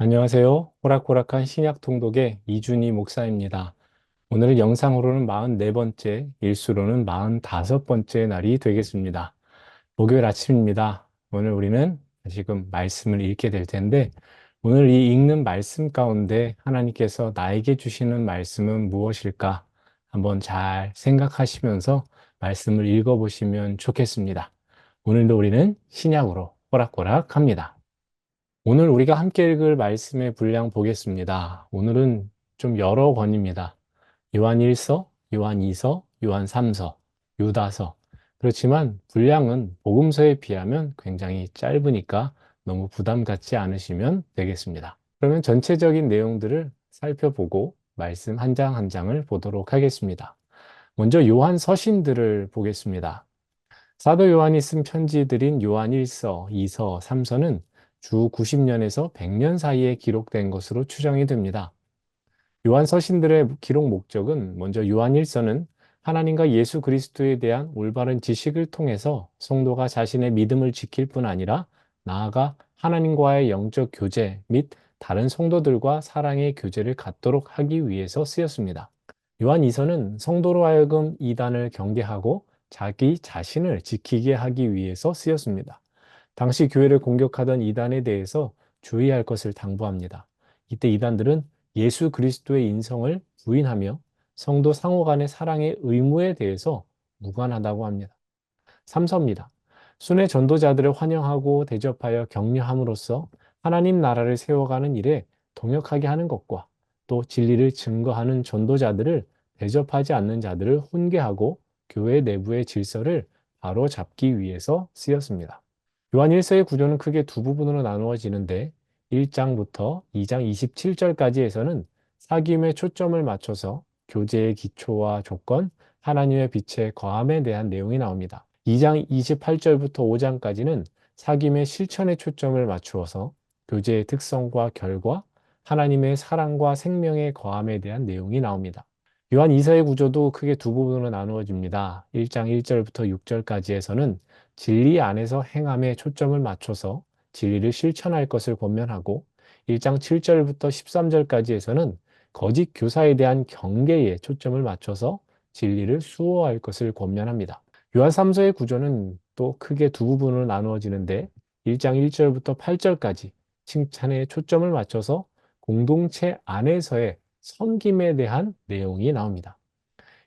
안녕하세요. 호락호락한 신약 통독의 이준희 목사입니다. 오늘은 영상으로는 44번째, 일수로는 45번째 날이 되겠습니다. 목요일 아침입니다. 오늘 우리는 다시금 말씀을 읽게 될 텐데, 오늘 이 읽는 말씀 가운데 하나님께서 나에게 주시는 말씀은 무엇일까? 한번 잘 생각하시면서 말씀을 읽어보시면 좋겠습니다. 오늘도 우리는 신약으로 호락호락합니다. 오늘 우리가 함께 읽을 말씀의 분량 보겠습니다. 오늘은 좀 여러 권입니다. 요한 1서, 요한 2서, 요한 3서, 유다서. 그렇지만 분량은 복음서에 비하면 굉장히 짧으니까 너무 부담 갖지 않으시면 되겠습니다. 그러면 전체적인 내용들을 살펴보고 말씀 한 장 한 장을 보도록 하겠습니다. 먼저 요한 서신들을 보겠습니다. 사도 요한이 쓴 편지들인 요한 1서, 2서, 3서는 주 90년에서 100년 사이에 기록된 것으로 추정이 됩니다. 요한 서신들의 기록 목적은 먼저 요한 1서는 하나님과 예수 그리스도에 대한 올바른 지식을 통해서 성도가 자신의 믿음을 지킬 뿐 아니라 나아가 하나님과의 영적 교제 및 다른 성도들과 사랑의 교제를 갖도록 하기 위해서 쓰였습니다. 요한 2서는 성도로 하여금 이단을 경계하고 자기 자신을 지키게 하기 위해서 쓰였습니다. 당시 교회를 공격하던 이단에 대해서 주의할 것을 당부합니다. 이때 이단들은 예수 그리스도의 인성을 부인하며 성도 상호 간의 사랑의 의무에 대해서 무관하다고 합니다. 3서입니다. 순회 전도자들을 환영하고 대접하여 격려함으로써 하나님 나라를 세워가는 일에 동역하게 하는 것과 또 진리를 증거하는 전도자들을 대접하지 않는 자들을 훈계하고 교회 내부의 질서를 바로잡기 위해서 쓰였습니다. 요한 1서의 구조는 크게 두 부분으로 나누어지는데 1장부터 2장 27절까지에서는 사귐에 초점을 맞춰서 교제의 기초와 조건, 하나님의 빛의 거함에 대한 내용이 나옵니다. 2장 28절부터 5장까지는 사귐의 실천에 초점을 맞추어서 교제의 특성과 결과, 하나님의 사랑과 생명의 거함에 대한 내용이 나옵니다. 요한 2서의 구조도 크게 두 부분으로 나누어집니다. 1장 1절부터 6절까지에서는 진리 안에서 행함에 초점을 맞춰서 진리를 실천할 것을 권면하고 1장 7절부터 13절까지에서는 거짓 교사에 대한 경계에 초점을 맞춰서 진리를 수호할 것을 권면합니다. 요한 3서의 구조는 또 크게 두 부분으로 나누어지는데 1장 1절부터 8절까지 칭찬에 초점을 맞춰서 공동체 안에서의 섬김에 대한 내용이 나옵니다.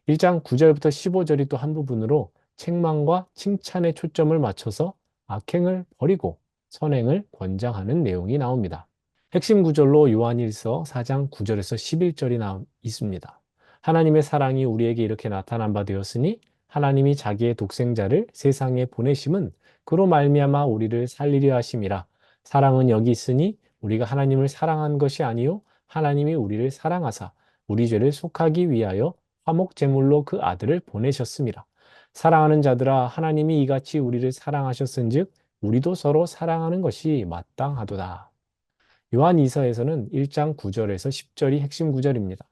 1장 9절부터 15절이 또 한 부분으로 책망과 칭찬에 초점을 맞춰서 악행을 버리고 선행을 권장하는 내용이 나옵니다. 핵심 구절로 요한일서 4장 9절에서 11절이 있습니다. 하나님의 사랑이 우리에게 이렇게 나타난 바 되었으니 하나님이 자기의 독생자를 세상에 보내심은 그로 말미암아 우리를 살리려 하심이라. 사랑은 여기 있으니 우리가 하나님을 사랑한 것이 아니요 하나님이 우리를 사랑하사 우리 죄를 속하기 위하여 화목 제물로 그 아들을 보내셨습니다. 사랑하는 자들아 하나님이 이같이 우리를 사랑하셨은즉 우리도 서로 사랑하는 것이 마땅하도다. 요한 2서에서는 1장 9절에서 10절이 핵심 구절입니다.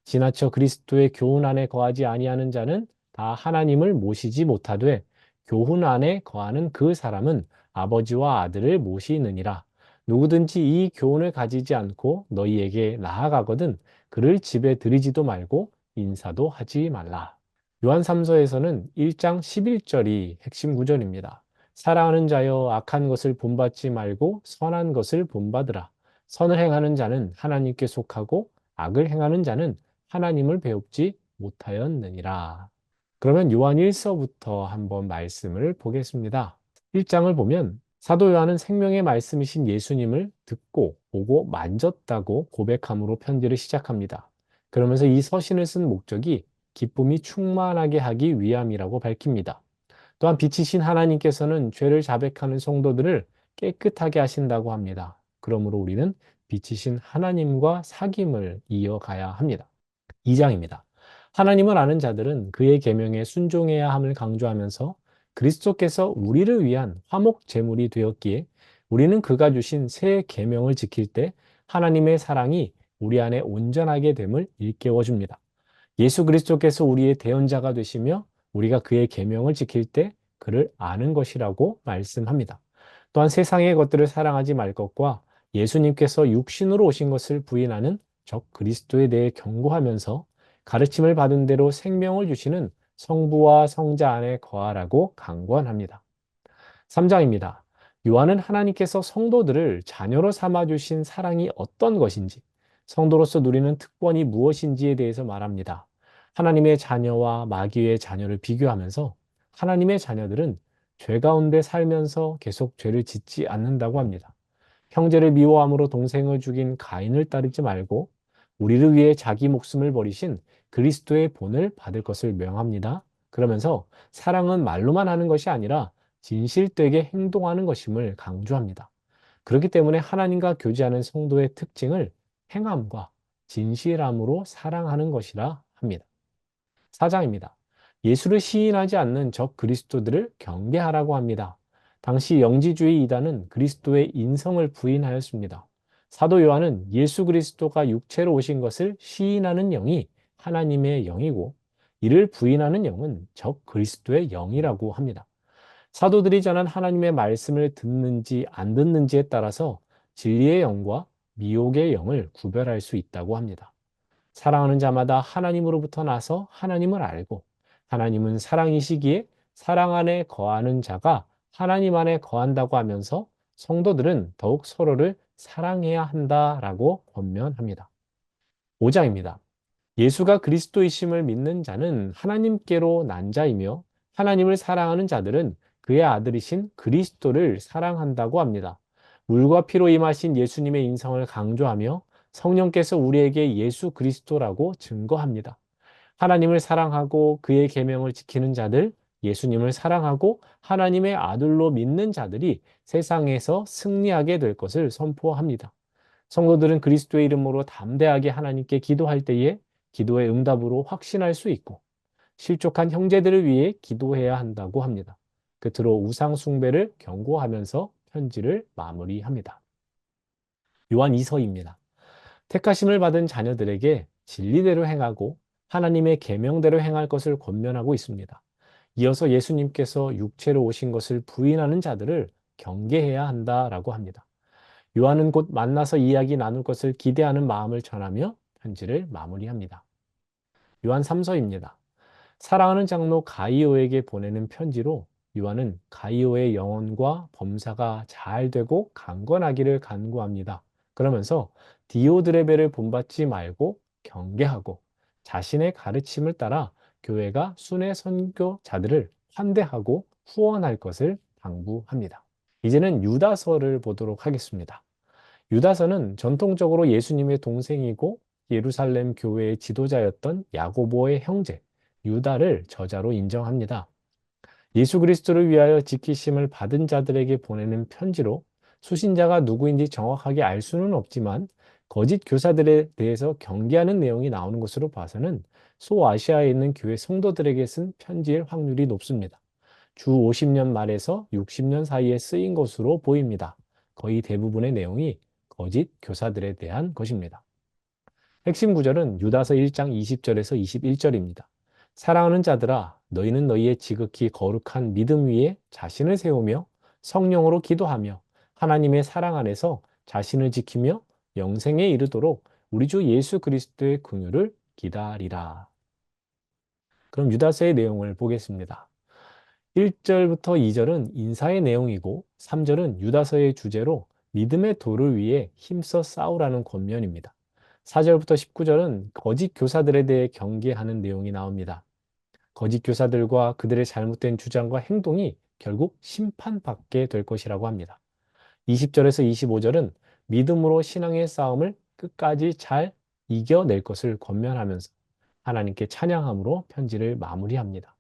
지나쳐 그리스도의 교훈 안에 거하지 아니하는 자는 다 하나님을 모시지 못하되 교훈 안에 거하는 그 사람은 아버지와 아들을 모시느니라. 누구든지 이 교훈을 가지지 않고 너희에게 나아가거든 그를 집에 들이지도 말고 인사도 하지 말라. 요한 3서에서는 1장 11절이 핵심 구절입니다. 사랑하는 자여 악한 것을 본받지 말고 선한 것을 본받으라. 선을 행하는 자는 하나님께 속하고 악을 행하는 자는 하나님을 배웁지 못하였느니라. 그러면 요한 1서부터 한번 말씀을 보겠습니다. 1장을 보면 사도 요한은 생명의 말씀이신 예수님을 듣고 보고 만졌다고 고백함으로 편지를 시작합니다. 그러면서 이 서신을 쓴 목적이 기쁨이 충만하게 하기 위함이라고 밝힙니다. 또한 빛이신 하나님께서는 죄를 자백하는 성도들을 깨끗하게 하신다고 합니다. 그러므로 우리는 빛이신 하나님과 사귐을 이어가야 합니다. 2장입니다. 하나님을 아는 자들은 그의 계명에 순종해야 함을 강조하면서 그리스도께서 우리를 위한 화목 제물이 되었기에 우리는 그가 주신 새 계명을 지킬 때 하나님의 사랑이 우리 안에 온전하게 됨을 일깨워 줍니다. 예수 그리스도께서 우리의 대언자가 되시며 우리가 그의 계명을 지킬 때 그를 아는 것이라고 말씀합니다. 또한 세상의 것들을 사랑하지 말 것과 예수님께서 육신으로 오신 것을 부인하는 적 그리스도에 대해 경고하면서 가르침을 받은 대로 생명을 주시는 성부와 성자 안에 거하라고 강권합니다. 3장입니다. 요한은 하나님께서 성도들을 자녀로 삼아주신 사랑이 어떤 것인지, 성도로서 누리는 특권이 무엇인지에 대해서 말합니다. 하나님의 자녀와 마귀의 자녀를 비교하면서 하나님의 자녀들은 죄 가운데 살면서 계속 죄를 짓지 않는다고 합니다. 형제를 미워함으로 동생을 죽인 가인을 따르지 말고 우리를 위해 자기 목숨을 버리신 그리스도의 본을 받을 것을 명합니다. 그러면서 사랑은 말로만 하는 것이 아니라 진실되게 행동하는 것임을 강조합니다. 그렇기 때문에 하나님과 교제하는 성도의 특징을 행함과 진실함으로 사랑하는 것이라 합니다. 4장입니다. 예수를 시인하지 않는 적 그리스도들을 경계하라고 합니다. 당시 영지주의 이단은 그리스도의 인성을 부인하였습니다. 사도 요한은 예수 그리스도가 육체로 오신 것을 시인하는 영이 하나님의 영이고 이를 부인하는 영은 적 그리스도의 영이라고 합니다. 사도들이 전한 하나님의 말씀을 듣는지 안 듣는지에 따라서 진리의 영과 미혹의 영을 구별할 수 있다고 합니다. 사랑하는 자마다 하나님으로부터 나서 하나님을 알고 하나님은 사랑이시기에 사랑 안에 거하는 자가 하나님 안에 거한다고 하면서 성도들은 더욱 서로를 사랑해야 한다라고 권면합니다. 5장입니다. 예수가 그리스도이심을 믿는 자는 하나님께로 난 자이며 하나님을 사랑하는 자들은 그의 아들이신 그리스도를 사랑한다고 합니다. 물과 피로 임하신 예수님의 인성을 강조하며 성령께서 우리에게 예수 그리스도라고 증거합니다. 하나님을 사랑하고 그의 계명을 지키는 자들, 예수님을 사랑하고 하나님의 아들로 믿는 자들이 세상에서 승리하게 될 것을 선포합니다. 성도들은 그리스도의 이름으로 담대하게 하나님께 기도할 때에 기도의 응답으로 확신할 수 있고 실족한 형제들을 위해 기도해야 한다고 합니다. 끝으로 우상 숭배를 경고하면서 편지를 마무리합니다. 요한 2서입니다. 택하심을 받은 자녀들에게 진리대로 행하고 하나님의 계명대로 행할 것을 권면하고 있습니다. 이어서 예수님께서 육체로 오신 것을 부인하는 자들을 경계해야 한다라고 합니다. 요한은 곧 만나서 이야기 나눌 것을 기대하는 마음을 전하며 편지를 마무리합니다. 요한 3서입니다. 사랑하는 장로 가이오에게 보내는 편지로 요한은 가이오의 영혼과 범사가 잘 되고 강건하기를 간구합니다. 그러면서 디오드레베를 본받지 말고 경계하고 자신의 가르침을 따라 교회가 순회 선교자들을 환대하고 후원할 것을 당부합니다. 이제는 유다서를 보도록 하겠습니다. 유다서는 전통적으로 예수님의 동생이고 예루살렘 교회의 지도자였던 야고보의 형제 유다를 저자로 인정합니다. 예수 그리스도를 위하여 지키심을 받은 자들에게 보내는 편지로 수신자가 누구인지 정확하게 알 수는 없지만 거짓 교사들에 대해서 경계하는 내용이 나오는 것으로 봐서는 소아시아에 있는 교회 성도들에게 쓴 편지일 확률이 높습니다. 주 50년 말에서 60년 사이에 쓰인 것으로 보입니다. 거의 대부분의 내용이 거짓 교사들에 대한 것입니다. 핵심 구절은 유다서 1장 20절에서 21절입니다. 사랑하는 자들아, 너희는 너희의 지극히 거룩한 믿음 위에 자신을 세우며 성령으로 기도하며 하나님의 사랑 안에서 자신을 지키며 영생에 이르도록 우리 주 예수 그리스도의 긍휼을 기다리라. 그럼 유다서의 내용을 보겠습니다. 1절부터 2절은 인사의 내용이고 3절은 유다서의 주제로 믿음의 도를 위해 힘써 싸우라는 권면입니다. 4절부터 19절은 거짓 교사들에 대해 경계하는 내용이 나옵니다. 거짓 교사들과 그들의 잘못된 주장과 행동이 결국 심판받게 될 것이라고 합니다. 20절에서 25절은 믿음으로 신앙의 싸움을 끝까지 잘 이겨낼 것을 권면하면서 하나님께 찬양함으로 편지를 마무리합니다.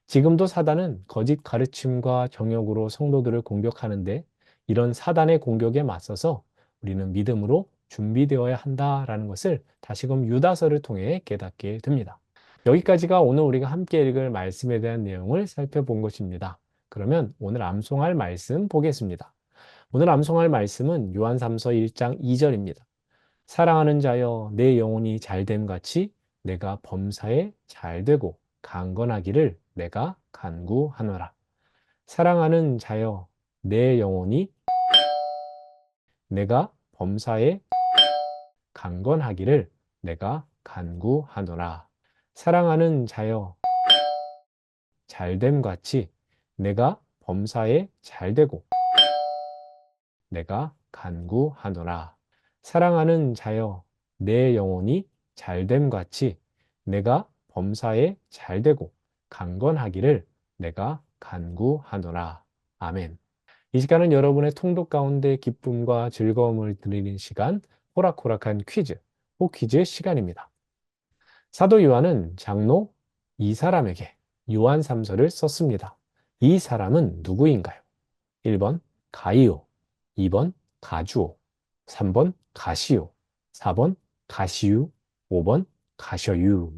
지금도 사단은 거짓 가르침과 정욕으로 성도들을 공격하는데 이런 사단의 공격에 맞서서 우리는 믿음으로 준비되어야 한다라는 것을 다시금 유다서를 통해 깨닫게 됩니다. 여기까지가 오늘 우리가 함께 읽을 말씀에 대한 내용을 살펴본 것입니다. 그러면 오늘 암송할 말씀 보겠습니다. 오늘 암송할 말씀은 요한 3서 1장 2절입니다. 사랑하는 자여 내 영혼이 잘됨 같이 내가 범사에 잘되고 강건하기를 내가 간구하노라. 사랑하는 자여 내 영혼이 내가 범사에 강건하기를 내가 간구하노라. 사랑하는 자여 잘됨 같이 내가 범사에 잘되고 내가 간구하노라. 사랑하는 자여 내 영혼이 잘됨 같이 내가 범사에 잘되고 강건하기를 내가 간구하노라. 아멘. 이 시간은 여러분의 통독 가운데 기쁨과 즐거움을 드리는 시간, 호락호락한 퀴즈, 호퀴즈 시간입니다. 사도 요한은 장로 이 사람에게 요한 3서를 썼습니다. 이 사람은 누구인가요? 1번 가이오, 2번 가주오, 3번 가시오, 4번 가시유, 5번 가셔유.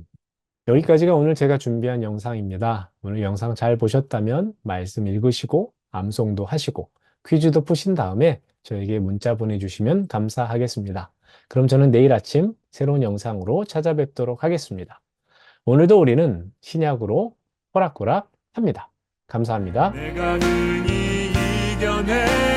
여기까지가 오늘 제가 준비한 영상입니다. 오늘 영상 잘 보셨다면 말씀 읽으시고 암송도 하시고 퀴즈도 푸신 다음에 저에게 문자 보내주시면 감사하겠습니다. 그럼 저는 내일 아침 새로운 영상으로 찾아뵙도록 하겠습니다. 오늘도 우리는 신약으로 호락호락 합니다. 감사합니다. 내가 능히 이겨내